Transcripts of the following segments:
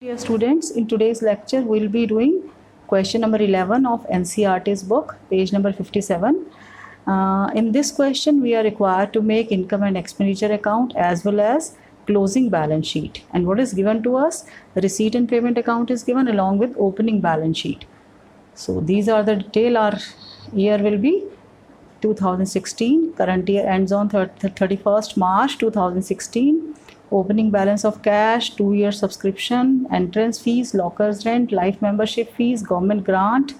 Dear students, in today's lecture we will be doing question number 11 of NCERT's book, page number 57. In this question we are required to make income and expenditure account as well as closing balance sheet. And what is given to us? The receipt and payment account is given along with opening balance sheet. So these are the detail. Our year will be 2016. Current year ends on 31st March 2016. Opening balance of cash, 2-year subscription, entrance fees, lockers rent, life membership fees, government grant,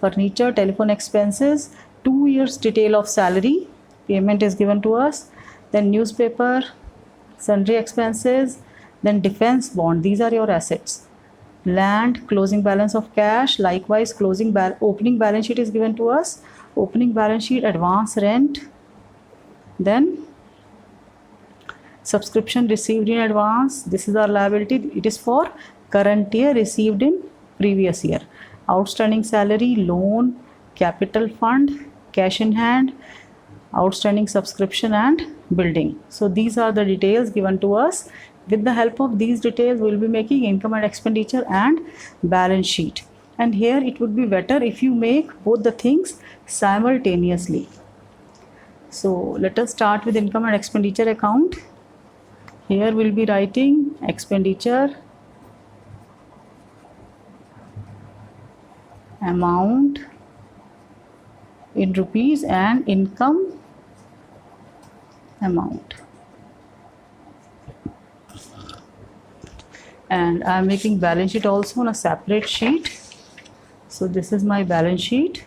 furniture, telephone expenses, 2 years detail of salary, payment is given to us, then newspaper, sundry expenses, then defense bond, these are your assets. Land, closing balance of cash, likewise opening balance sheet is given to us, opening balance sheet, advance rent, then subscription received in advance, this is our liability, it is for current year received in previous year. Outstanding salary, loan, capital fund, cash in hand, outstanding subscription and building. So these are the details given to us. With the help of these details we will be making income and expenditure and balance sheet. And here it would be better if you make both the things simultaneously. So let us start with income and expenditure account. Here we'll be writing expenditure amount in rupees and income amount. And I am making balance sheet also on a separate sheet. So this is my balance sheet.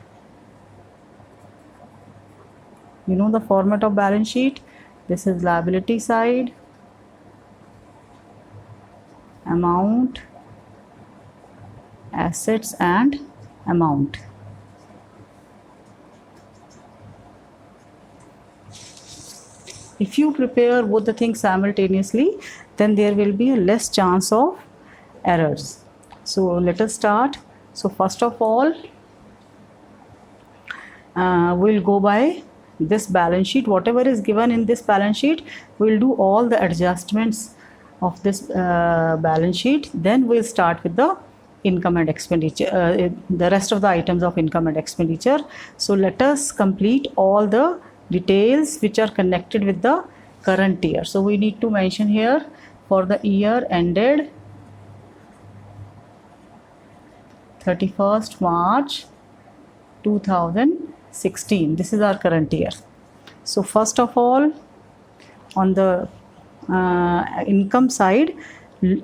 You know the format of balance sheet. This is liability side, amount, assets and amount. If you prepare both the things simultaneously, then there will be a less chance of errors. So let us start. So first of all, we'll go by this balance sheet. Whatever is given in this balance sheet, we'll do all the adjustments of this balance sheet. Then we'll start with the income and expenditure, the rest of the items of income and expenditure. So let us complete all the details which are connected with the current year. So we need to mention here for the year ended 31st March 2016. This is our current year. So first of all, on the income side,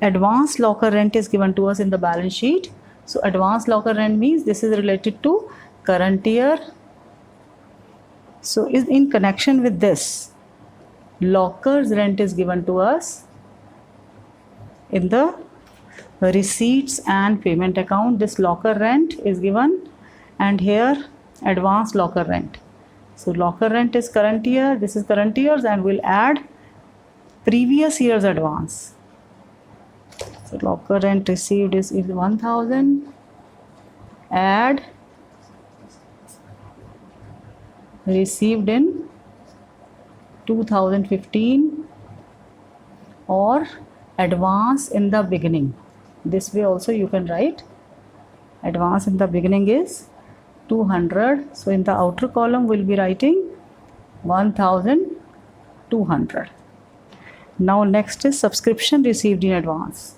advance locker rent is given to us in the balance sheet. So advance locker rent means this is related to current year. So in connection with this, lockers rent is given to us in the receipts and payment account. This locker rent is given, and here advance locker rent. So locker rent is current year, this is current years, and we'll add previous year's advance. So locker rent received is 1000, add received in 2015 or advance in the beginning. This way also you can write advance in the beginning is 200. So in the outer column we'll be writing 1200. Now next is subscription received in advance.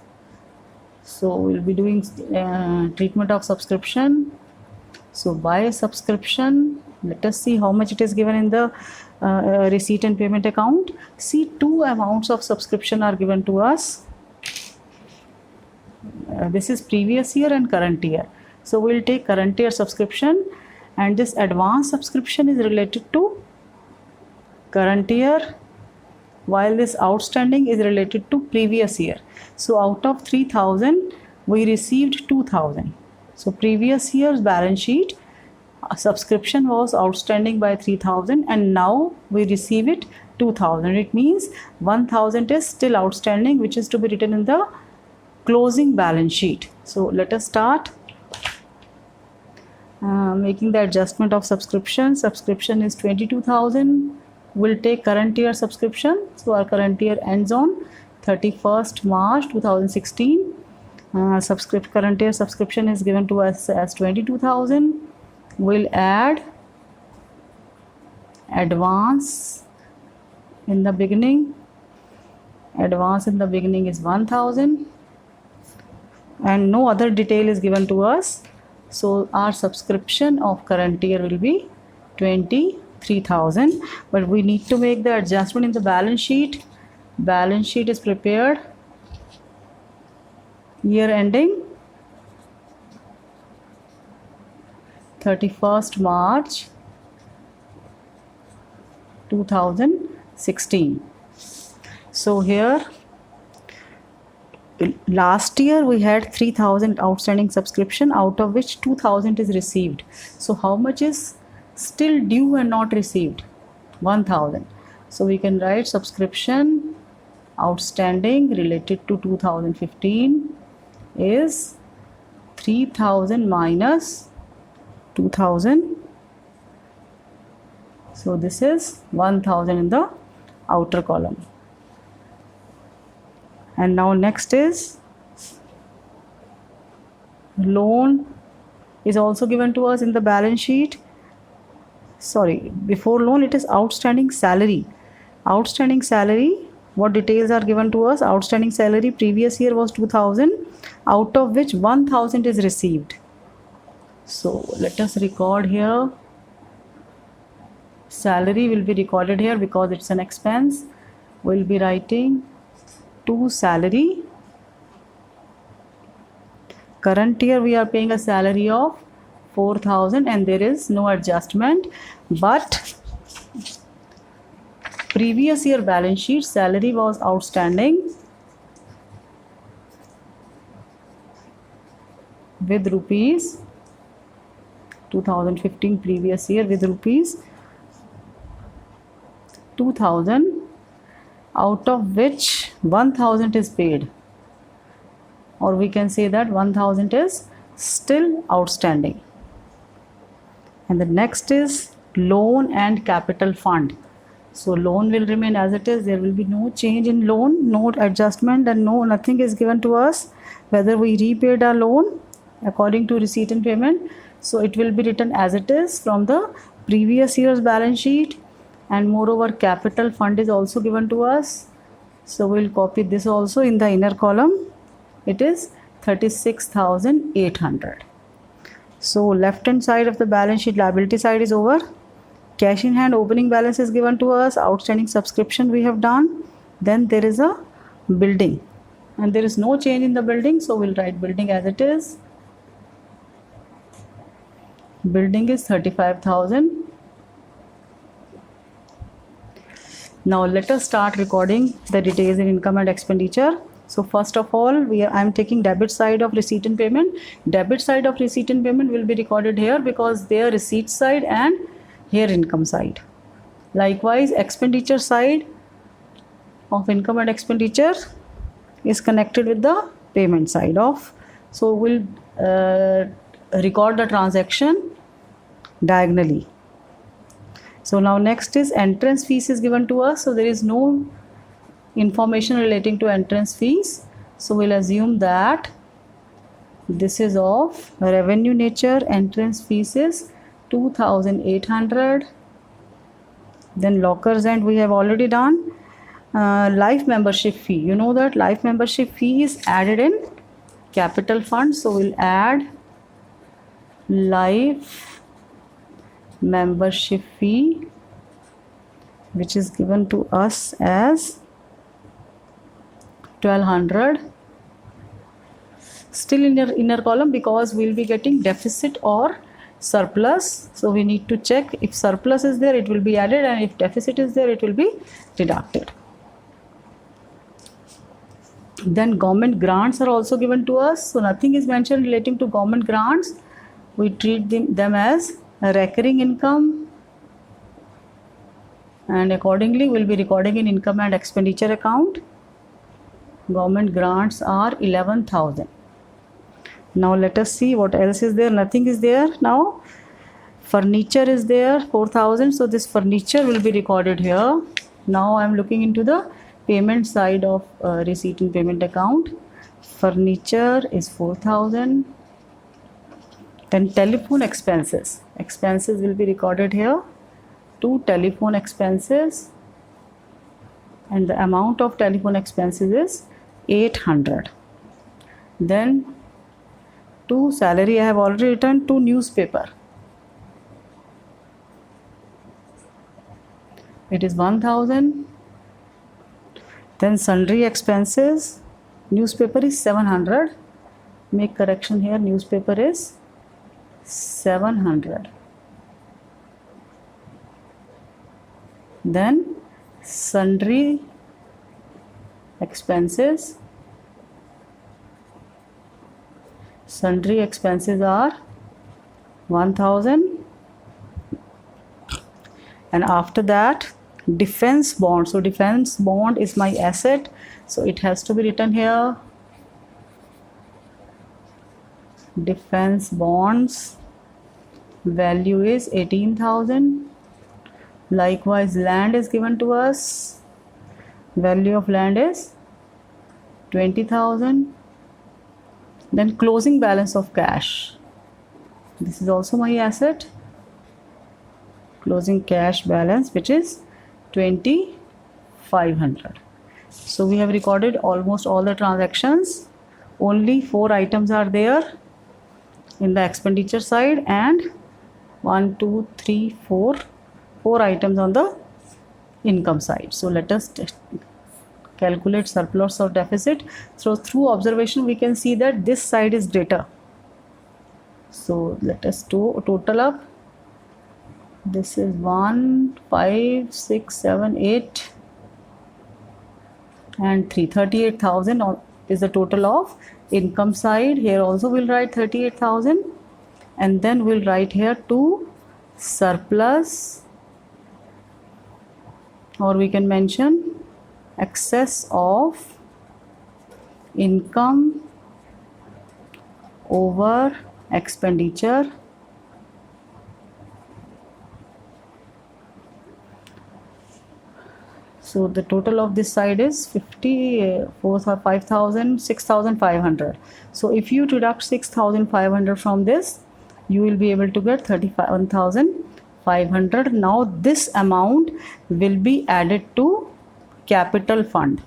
So we'll be doing treatment of subscription. So by subscription, let us see how much it is given in the receipt and payment account. See, two amounts of subscription are given to us. This is previous year and current year. So we'll take current year subscription, and this advance subscription is related to current year, while this outstanding is related to previous year. So out of 3000 we received 2000. So previous year's balance sheet, subscription was outstanding by 3000 and now we receive it 2000. It means 1000 is still outstanding, which is to be written in the closing balance sheet. So let us start making the adjustment of subscription. Subscription is 22,000. We'll take current year subscription. So our current year ends on 31st March 2016. Current year subscription is given to us as 22,000. We'll add advance in the beginning. Advance in the beginning is 1,000, and no other detail is given to us. So our subscription of current year will be 23,000. But we need to make the adjustment in the balance sheet. Balance sheet is prepared year ending 31st March 2016. So here last year we had 3,000 outstanding subscription, out of which 2,000 is received. So how much is still due and not received? 1,000. So we can write subscription outstanding related to 2015 is 3,000 minus 2,000. So this is 1,000 in the outer column. And now next is loan is also given to us in the balance sheet. Sorry, before loan it is outstanding salary. Outstanding salary, what details are given to us? Outstanding salary previous year was 2,000, out of which 1,000 is received. So let us record here. Salary will be recorded here because it's an expense. We'll be writing to salary. Current year we are paying a salary of 4,000 and there is no adjustment, but previous year balance sheet salary was outstanding with rupees 2015 previous year with rupees 2,000, out of which 1,000 is paid, or we can say that 1,000 is still outstanding. And the next is loan and capital fund. So loan will remain as it is. There will be no change in loan, no adjustment, and nothing is given to us whether we repaid our loan according to receipt and payment. So it will be written as it is from the previous year's balance sheet. And moreover, capital fund is also given to us. So we'll copy this also in the inner column. It is 36,800. So left hand side of the balance sheet liability side is over. Cash in hand opening balance is given to us. Outstanding subscription we have done. Then there is a building, and there is no change in the building, so we'll write building as it is. Building is 35,000. Now let us start recording the details in income and expenditure. So first of all, I am taking debit side of receipt and payment. Debit side of receipt and payment will be recorded here because they are receipt side and here income side. Likewise, expenditure side of income and expenditure is connected with the payment side of. So we'll record the transaction diagonally. So now next is entrance fees is given to us. So there is no information relating to entrance fees. So we'll assume that this is of revenue nature. Entrance fees is 2,800. Then lockers and we have already done. Life membership fee. You know that life membership fee is added in capital fund. So we'll add life membership fee, which is given to us as 1,200. Still in your inner column because we'll be getting deficit or surplus. So we need to check if surplus is there, it will be added, and if deficit is there, it will be deducted. Then government grants are also given to us. So nothing is mentioned relating to government grants. We treat them as a recurring income, and accordingly we'll be recording in income and expenditure account. Government grants are 11,000. Now let us see what else is there. Nothing is there now. Furniture is there, 4,000. So this furniture will be recorded here. Now I am looking into the payment side of receipt and payment account. furniture is 4,000. Then telephone expenses will be recorded here. 2 telephone expenses, and the amount of telephone expenses is 800. Then 2 salary, I have already written. 2 newspaper, it is 1000. Then sundry expenses, newspaper is 700. Make correction here, newspaper is 700. Then sundry expenses are 1000. And after that, defense bond. So defense bond is my asset, so it has to be written here. Defense bonds value is 18,000. Likewise, land is given to us. Value of land is 20,000. Then closing balance of cash. This is also my asset. Closing cash balance, which is 2,500. So we have recorded almost all the transactions. Only 4 items are there in the expenditure side, and 1, 2, 3, 4 items on the income side. So let us calculate surplus or deficit. So through observation we can see that this side is greater. So let us total up. This is 1, 5, 6, 7, 8 and 3. 38,000 is the total of income side. Here also we'll write 38,000, and then we'll write here 2 surplus, or we can mention excess of income over expenditure. So the total of this side is 5,000, 6,500. So if you deduct 6,500 from this, you will be able to get 31,500. Now this amount will be added to capital fund.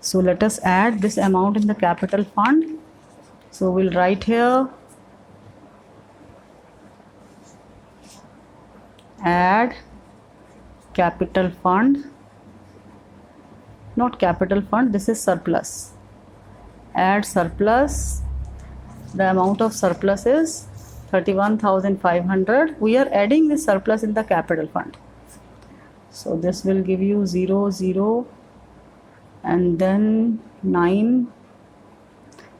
So let us add this amount in the capital fund. So we'll write here add capital fund, not capital fund, this is surplus. Add surplus. The amount of surplus is 31,500. We are adding this surplus in the capital fund. So this will give you 0, 0 and then 9,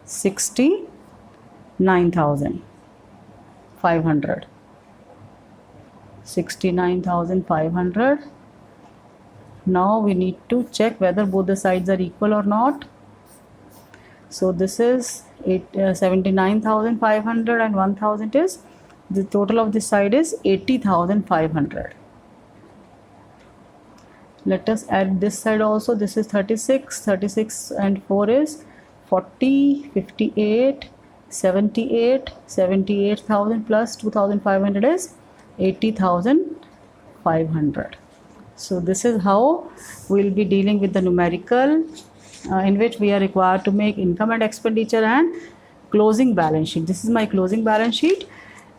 69,500. 69,500. Now we need to check whether both the sides are equal or not. So this is 79,500 and 1,000 is the total of this side is 80,500. Let us add this side also. This is 36 and 4 is 40, 58, 78, 78,000 plus 2,500 is 80,500. So this is how we will be dealing with the numerical in which we are required to make income and expenditure and closing balance sheet. This is my closing balance sheet,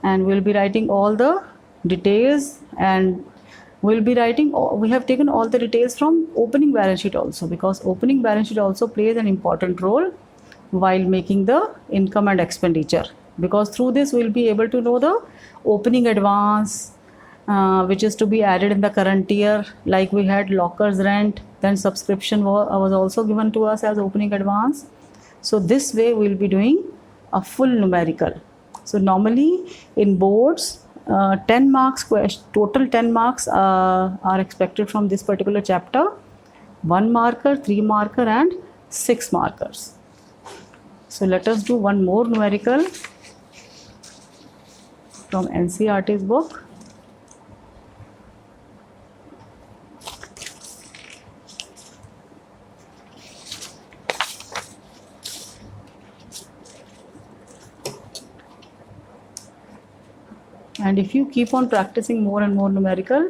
and we'll be writing all the details, and we'll be writing, we have taken all the details from opening balance sheet also, because opening balance sheet also plays an important role while making the income and expenditure, because through this we'll be able to know the opening advance which is to be added in the current year, like we had lockers rent, then subscription was also given to us as opening advance. So this way we'll be doing a full numerical. So normally in boards 10 marks total 10 marks are expected from this particular chapter. 1 marker, 3 marker and 6 markers. So let us do one more numerical from NCERT's book. And if you keep on practicing more and more numerical,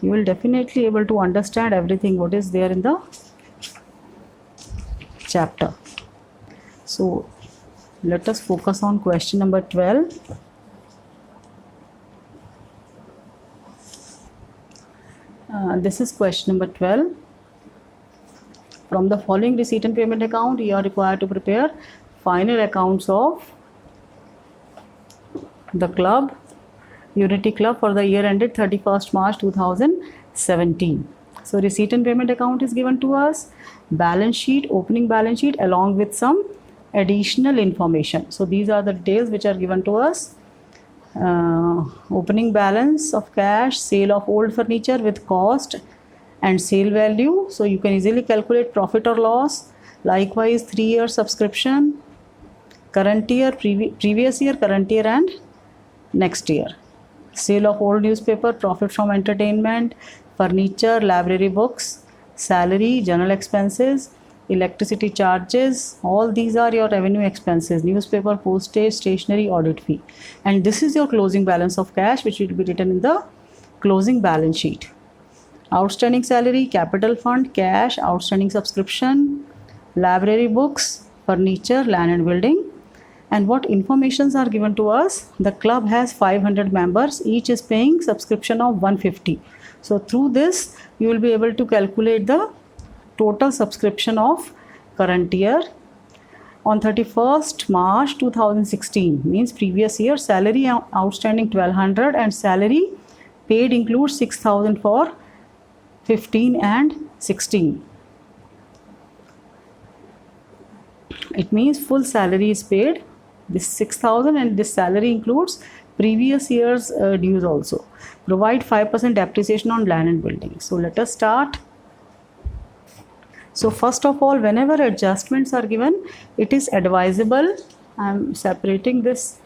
you will definitely able to understand everything what is there in the chapter. So let us focus on question number 12. This is question number 12. From the following receipt and payment account, you are required to prepare final accounts of the club, Unity Club, for the year ended 31st March 2017. So receipt and payment account is given to us, balance sheet, opening balance sheet, along with some additional information. So these are the details which are given to us. Opening balance of cash, sale of old furniture with cost and sale value. So you can easily calculate profit or loss. Likewise, 3-year subscription, current year, previous year, current year and next year. Sale of old newspaper, profit from entertainment, furniture, library books, salary, general expenses, electricity charges. All these are your revenue expenses: newspaper, postage, stationery, audit fee. And this is your closing balance of cash, which will be written in the closing balance sheet. Outstanding salary, capital fund, cash, outstanding subscription, library books, furniture, land and building. And what informations are given to us? The club has 500 members, each is paying subscription of 150. So through this you will be able to calculate the total subscription of current year. On 31st March 2016, means previous year, salary outstanding 1200 and salary paid includes 6000 for 15 and 16. It means full salary is paid. This 6000 and this salary includes previous year's dues also. Provide 5% depreciation on land and building. So let us start. So first of all, whenever adjustments are given, it is advisable, I am separating this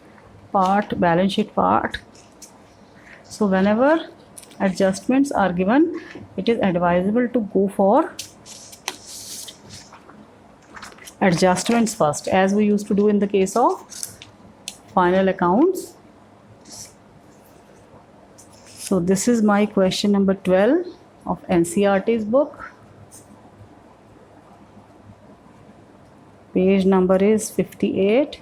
part, balance sheet part. So whenever adjustments are given, it is advisable to go for adjustments first, as we used to do in the case of final accounts. So this is my question number 12 of NCERT's book. Page number is 58.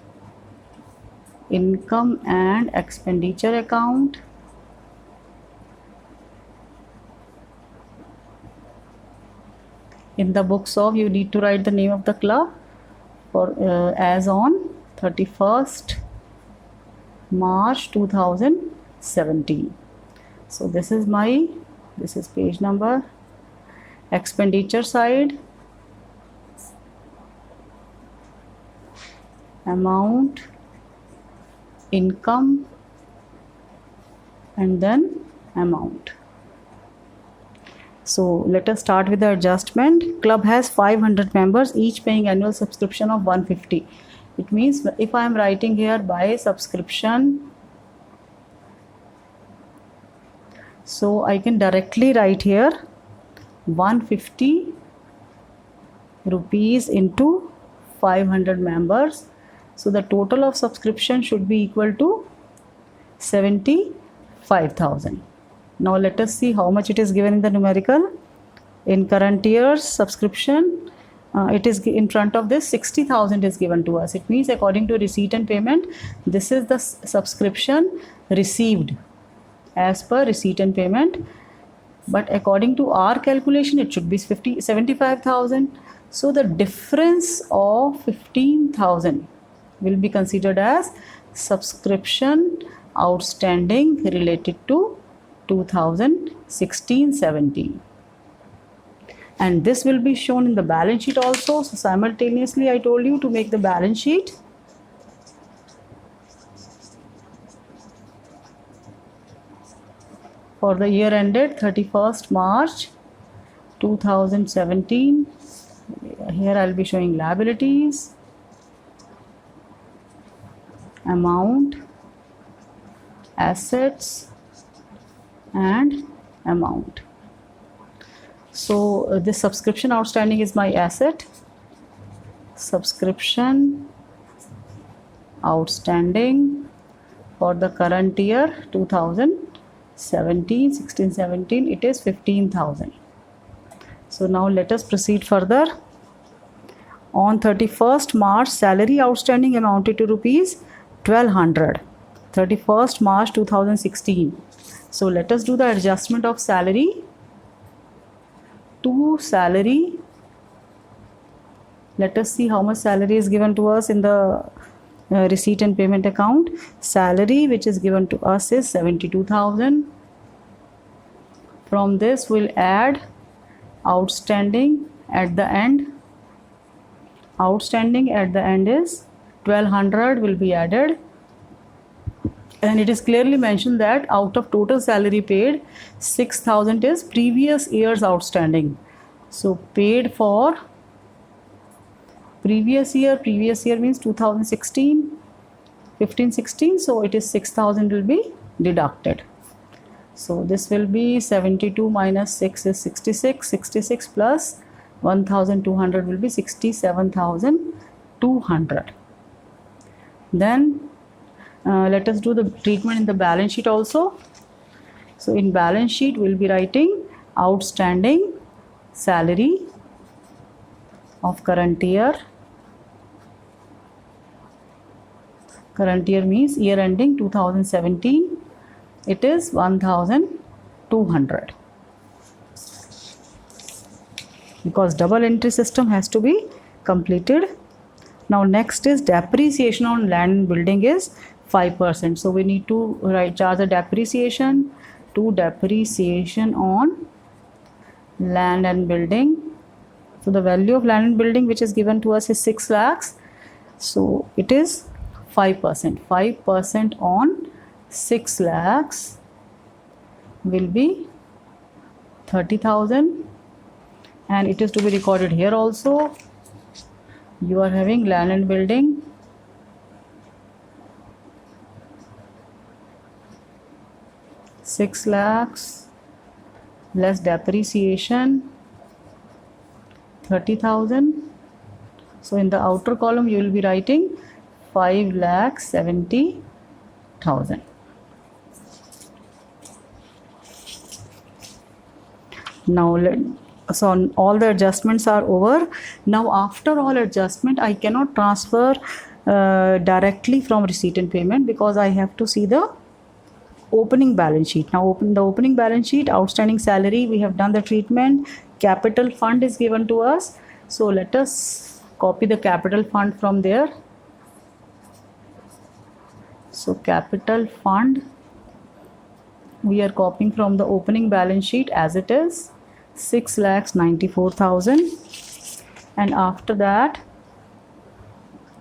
Income and expenditure account. In the books of, you need to write the name of the club for as on 31st March 2017. So this is page number. Expenditure side, amount, income, and then amount. So let us start with the adjustment. Club has 500 members, each paying annual subscription of 150. It means if I am writing here by subscription, so I can directly write here 150 rupees into 500 members. So the total of subscription should be equal to 75,000. Now let us see how much it is given in the numerical. In current year's subscription, it is in front of this 60,000 is given to us. It means according to receipt and payment, this is the subscription received as per receipt and payment. But according to our calculation, it should be 75,000. So the difference of 15,000 will be considered as subscription outstanding related to 2016-17, and this will be shown in the balance sheet also. So simultaneously I told you to make the balance sheet. For the year ended 31st March 2017, here I will be showing liabilities, amount, assets and amount. So this subscription outstanding is my asset. Subscription outstanding For the current year 2017, 16, 17, it is 15,000. So now let us proceed further. On 31st March, salary outstanding amounted to rupees 1200. 31st March 2016. So let us do the adjustment of salary to salary. Let us see how much salary is given to us in the receipt and payment account. Salary which is given to us is 72,000. From this we'll add outstanding at the end. Outstanding at the end is 1200 will be added, and it is clearly mentioned that out of total salary paid, 6,000 is previous year's outstanding. So paid for previous year means 2016, 15, 16, so it is 6,000 will be deducted. So this will be 72 minus 6 is 66, 66 plus 1,200 will be 67,200. Then let us do the treatment in the balance sheet also. So in balance sheet we'll be writing outstanding salary of current year. Current year means year ending 2017. It is 1,200. Because double entry system has to be completed. Now next is depreciation on land and building is 5%. So we need to charge the depreciation to depreciation on land and building. So the value of land and building which is given to us is 6 lakhs. So it is 5%. 5% on 6 lakhs will be 30,000. And it is to be recorded here also. You are having land and building, (6 lakhs) less depreciation 30,000. So in the outer column you will be writing 5,70,000. Now so all the adjustments are over. Now after all adjustment I cannot transfer directly from receipt and payment because I have to see the opening balance sheet. Now open the opening balance sheet. Outstanding salary, we have done the treatment. Capital fund is given to us. So let us copy the capital fund from there. So capital fund we are copying from the opening balance sheet as it is 6,94,000. And after that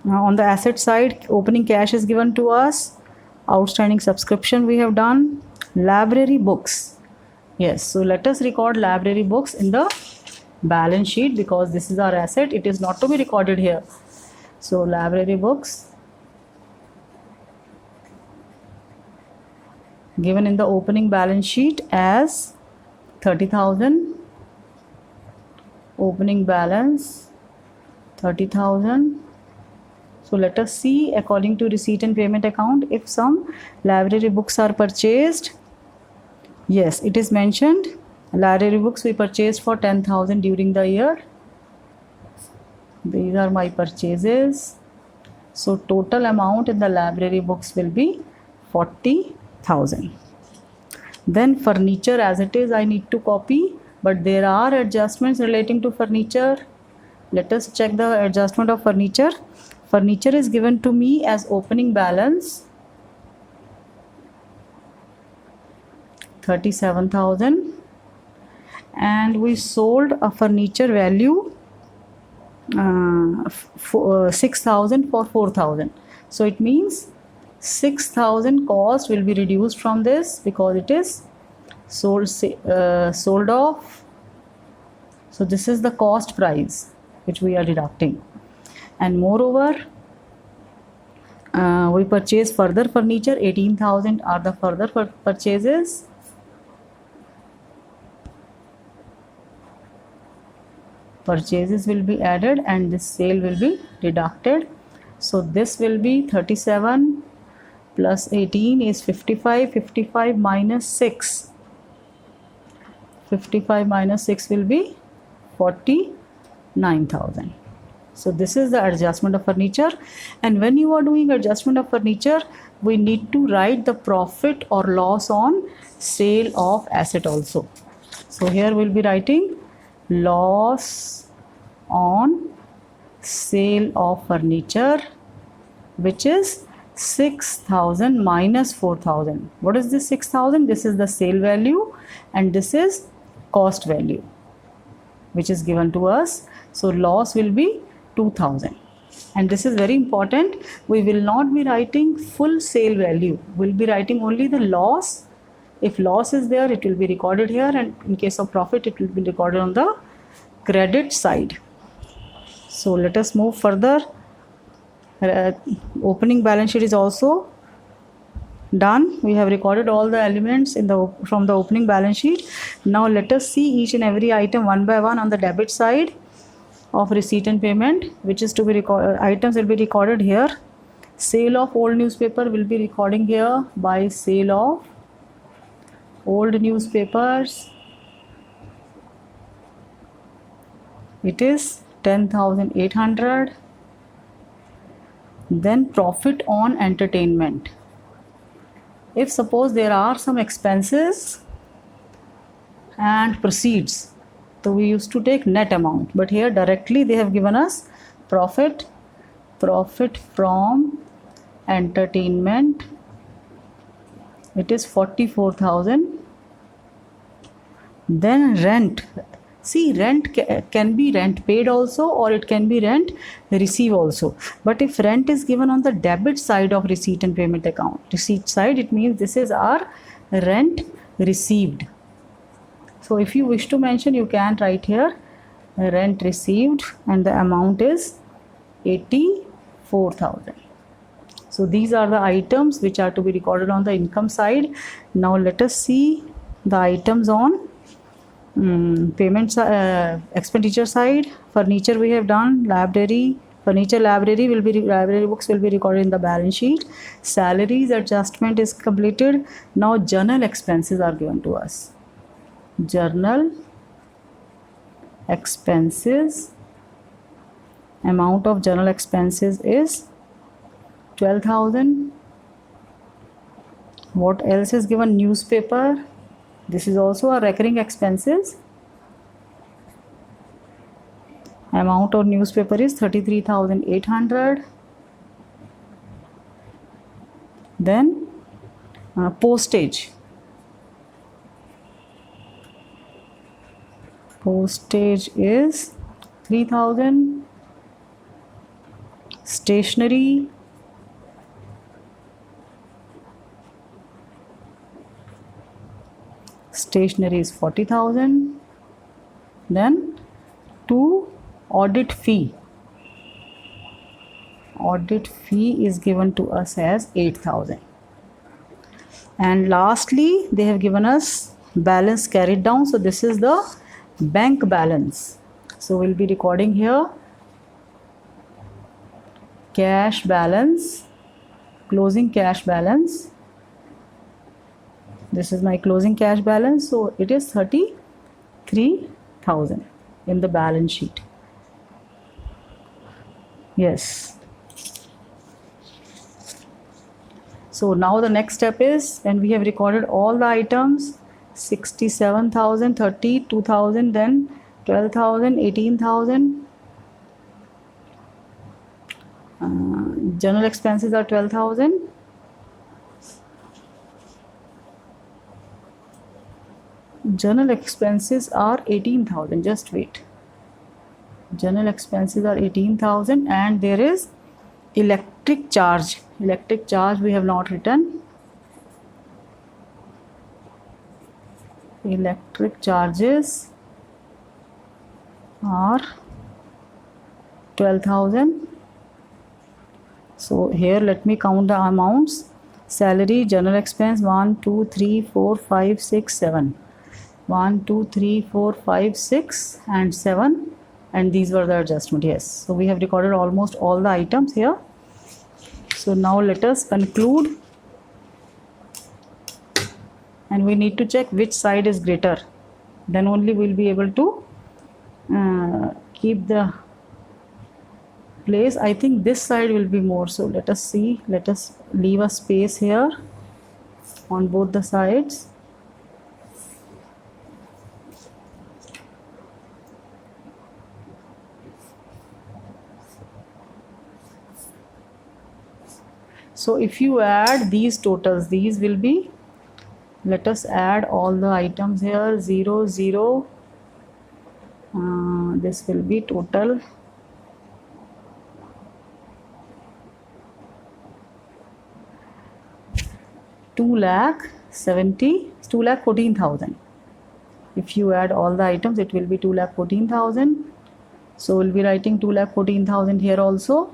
on the asset side opening cash is given to us. Outstanding subscription we have done. Library books, yes, so let us record library books in the balance sheet because this is our asset, it is not to be recorded here. So library books given in the opening balance sheet as 30,000. Opening balance 30,000. So let us see according to receipt and payment account if some library books are purchased. Yes, it is mentioned library books we purchased for 10,000 during the year. These are my purchases. So total amount in the library books will be 40,000. Then furniture as it is I need to copy, but there are adjustments relating to furniture. Let us check the adjustment of furniture. Furniture is given to me as opening balance 37,000, and we sold a furniture value 6,000 for 4,000. So it means 6,000 cost will be reduced from this because it is sold off. So this is the cost price which we are deducting. And moreover we purchase further furniture. 18,000 are the further purchases. Purchases will be added and this sale will be deducted. So this will be 37 plus 18 is 55. 55 minus 6. 55 minus 6 will be 49,000. So this is the adjustment of furniture. And when you are doing adjustment of furniture, we need to write the profit or loss on sale of asset also. So here we'll be writing loss on sale of furniture, which is 6,000 minus 4,000. What is this 6,000? This is the sale value and this is cost value which is given to us. So loss will be 2,000. And this is very important. We will not be writing full sale value. We'll be writing only the loss. If loss is there, it will be recorded here, and in case of profit, it will be recorded on the credit side. So let us move further. Opening balance sheet is also done. We have recorded all the elements from the opening balance sheet. Now let us see each and every item one by one on the debit side of receipt and payment, which is to be recorded. Items will be recorded here. Sale of old newspaper will be recording here by sale of old newspapers. It is 10,800. Then profit on entertainment. If suppose there are some expenses and proceeds, so we used to take net amount, but here directly they have given us profit from entertainment. It is 44,000. Then rent. See, rent can be rent paid also, or it can be rent receive also. But if rent is given on the debit side of receipt and payment account, receipt side, it means this is our rent received. So if you wish to mention, you can write here rent received and the amount is 84,000. So these are the items which are to be recorded on the income side. Now let us see the items on payments expenditure side. Furniture we have done. Library, furniture, library books will be recorded in the balance sheet. Salaries adjustment is completed. Now journal expenses are given to us. Journal expenses, amount of journal expenses is 12,000. What else is given? Newspaper. This is also a recurring expenses. Amount of newspaper is 33,800. Then postage. Postage is 3,000. Stationery. Stationery is 40,000. Then audit fee. Audit fee is given to us as 8,000. And lastly, they have given us balance carried down. So this is the bank balance. So we'll be recording here cash balance, closing cash balance. This is my closing cash balance. So it is 33,000 in the balance sheet. Yes. So now the next step is, when we have recorded all the items, 67,000, 32,000, then 12,000, 18,000. General expenses are 12,000. General expenses are 18,000. Just wait. General expenses are 18,000, and there is electric charge. Electric charge we have not written. Electric charges are 12,000. So here let me count the amounts. Salary, general expense 1, 2, 3, 4, 5, 6, 7. 1, 2, 3, 4, 5, 6 and 7, and these were the adjustment. Yes, so we have recorded almost all the items here. So now let us conclude and we need to check which side is greater. Then only we'll be able to keep the place. I think this side will be more, so let us see. Let us leave a space here on both the sides. So if you add these totals, these will be, let us add all the items here, 0 0, this will be total 2,14,000. If you add all the items, it will be 2,14,000. So we'll be writing 2,14,000 here also.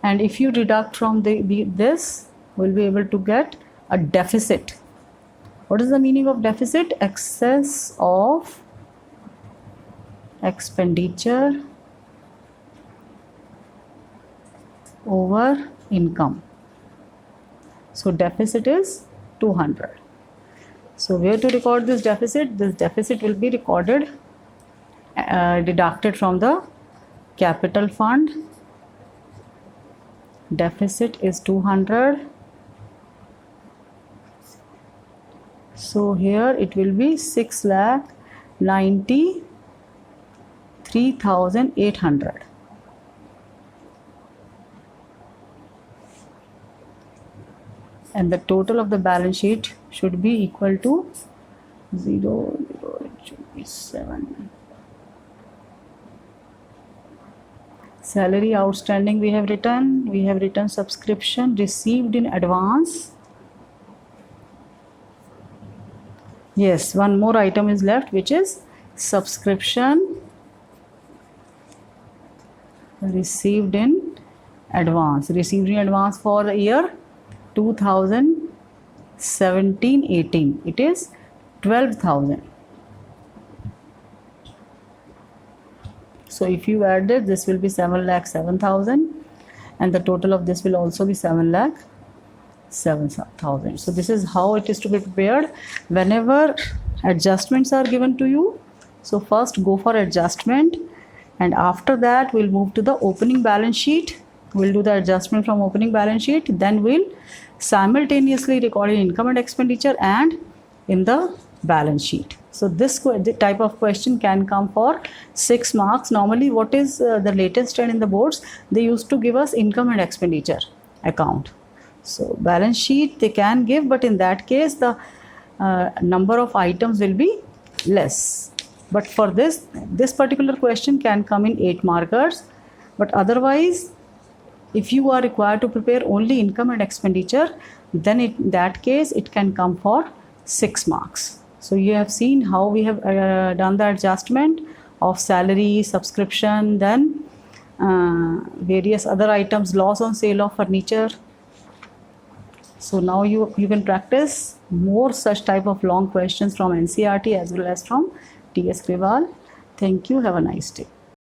And if you deduct from this, we'll be able to get a deficit. What is the meaning of deficit? Excess of expenditure over income. So deficit is 200. So where to record this deficit? This deficit will be recorded, deducted from the capital fund. Deficit is 200. So here it will be 6,93,800. And the total of the balance sheet should be equal to 0, 0, it should be 7. Salary outstanding we have written subscription received in advance. Yes, one more item is left, which is subscription received in advance. Received in advance for the year 2017-18. It is 12,000. So if you add it, this will be 7,07,000, and the total of this will also be 7,07,000. So this is how it is to be prepared whenever adjustments are given to you. So first go for adjustment, and after that we'll move to the opening balance sheet. We'll do the adjustment from opening balance sheet, then we'll simultaneously record in income and expenditure and in the balance sheet. So this type of question can come for 6 marks. Normally what is the latest trend in the boards, they used to give us income and expenditure account. So balance sheet they can give, but in that case the number of items will be less. But for this particular question can come in 8 markers. But otherwise, if you are required to prepare only income and expenditure, then in that case it can come for 6 marks. So you have seen how we have done the adjustment of salary, subscription, then various other items, loss on sale of furniture. So now you can practice more such type of long questions from NCERT as well as from TS Grewal. Thank you. Have a nice day.